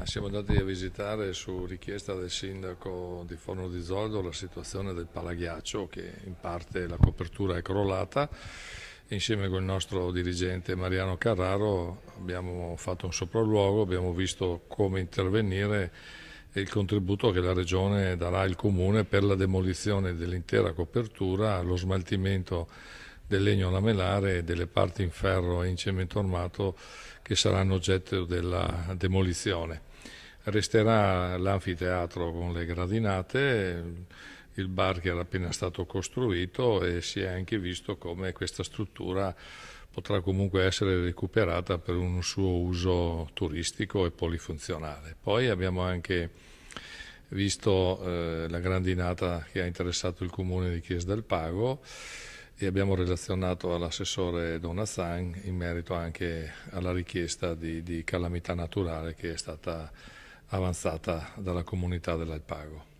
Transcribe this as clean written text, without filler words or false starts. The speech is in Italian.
Siamo andati a visitare su richiesta del sindaco di Forno di Zoldo la situazione del palaghiaccio, che in parte la copertura è crollata. Insieme con il nostro dirigente Mariano Carraro abbiamo fatto un sopralluogo, abbiamo visto come intervenire e il contributo che la Regione darà al Comune per la demolizione dell'intera copertura, lo smaltimento del legno lamellare e delle parti in ferro e in cemento armato che saranno oggetto della demolizione. Resterà l'anfiteatro con le gradinate, il bar che era appena stato costruito, e si è anche visto come questa struttura potrà comunque essere recuperata per un suo uso turistico e polifunzionale. Poi abbiamo anche visto la grandinata che ha interessato il comune di Chiesa del Pago e abbiamo relazionato all'assessore Donazzan in merito anche alla richiesta di calamità naturale che è stata avanzata dalla comunità dell'Alpago.